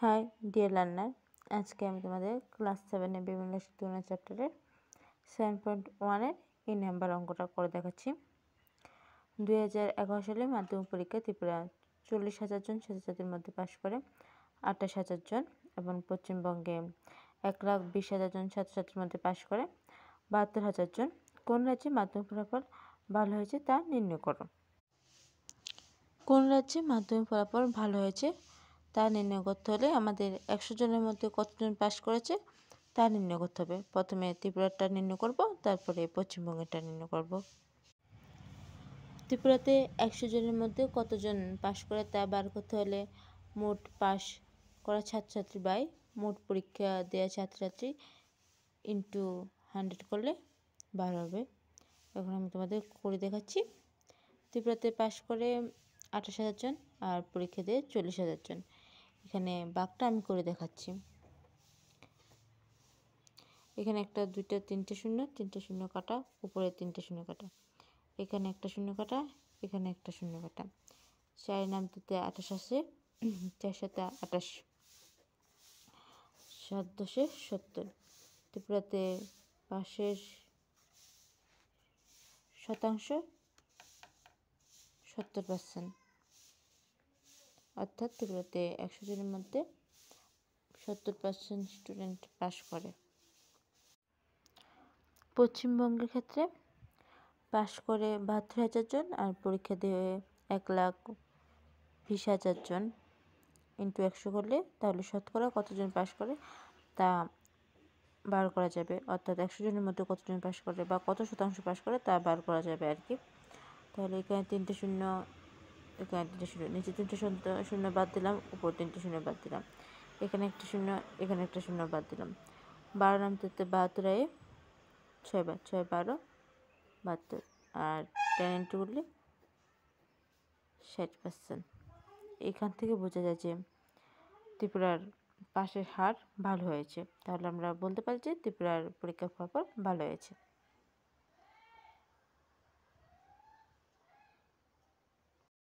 High deer learner, আজকে আমি তোমাদের ক্লাস 7-এর বিভিন্ন তুলনা চ্যাপ্টারের 7.1-এর এই নাম্বার অঙ্কটা করে দেখাচ্ছি। 2011 সালে মাধ্যমিক পরীক্ষা ত্রিপুরা 40,000 জন ছাত্রছাত্রীর মধ্যে পাশ করে 28,000 জন এবং পশ্চিমবঙ্গে 1,20,000 জন ছাত্রছাত্রীর মধ্যে পাশ করে 72,000 জন। কোন রাজ্যে মাধ্যমিক ফলাফল ভালো হয়েছে তা নির্ণয় করো। কোন রাজ্যে মাধ্যমিক ফলাফল ভালো হয়েছে তা নির্ণয় করতে হলে আমাদের 100 জনের মধ্যে কতজন পাশ করেছে তা নির্ণয় করতে হবে। প্রথমে ত্রিপুরাটা নির্ণয় করব, তারপরে পশ্চিমবঙ্গেরটা নির্ণয় করব। ত্রিপুরাতে 100 জনের মধ্যে কতজন পাশ করে তা বার করতে হলে মোট পাশ করা ছাত্রছাত্রী বাই মোট পরীক্ষা দেওয়া ছাত্রছাত্রী ইন্টু 100 করলে বার হবে। এখন আমি তোমাদের করে দেখাচ্ছি। ত্রিপুরাতে পাশ করে 28,000 জন আর পরীক্ষা দিয়ে 40,000 জন। এখানে বাঘটা আমি করে দেখাচ্ছি। এখানে একটা, দুইটা, তিনটে শূন্য কাটা, উপরে তিনটে শূন্য কাটা, এখানে একটা শূন্য কাটা, এখানে একটা শূন্য কাটা। 4 নামতে 28 আছে, 4 সাথে 28, 7 10 70। ত্রিপুরাতে পাশের শতাংশ 70%, অর্থাৎ ত্রিপুরাতে 100 জনের মধ্যে 70% স্টুডেন্ট পাস করে। পশ্চিমবঙ্গের ক্ষেত্রে পাশ করে 72,000 জন আর পরীক্ষা দিয়ে 1,20,000 জন ইন্টু 100 করলে তাহলে শতকরা কতজন পাশ করে তা বার করা যাবে, অর্থাৎ 100 জনের মধ্যে কতজন পাশ করে বা কত শতাংশ পাশ করে তা বার করা যাবে আর কি। তাহলে এখানে 3টে শূন্য, এখানে 3টে শূন্য, নিচে 3টে শূন্য বাদ দিলাম, উপর 3টে শূন্য বাদ দিলাম, এখানে একটা শূন্য, এখানে একটা শূন্য বাদ দিলাম। 12 নামতে 72, 6 বার 6 12 72, আর 10 ইন্টু করলে 60%। এখান থেকে বোঝা যায় যে ত্রিপুরার পাশের হার ভালো হয়েছে। তাহলে আমরা বলতে পারি যে ত্রিপুরার পরীক্ষার ফলাফল ভালো হয়েছে।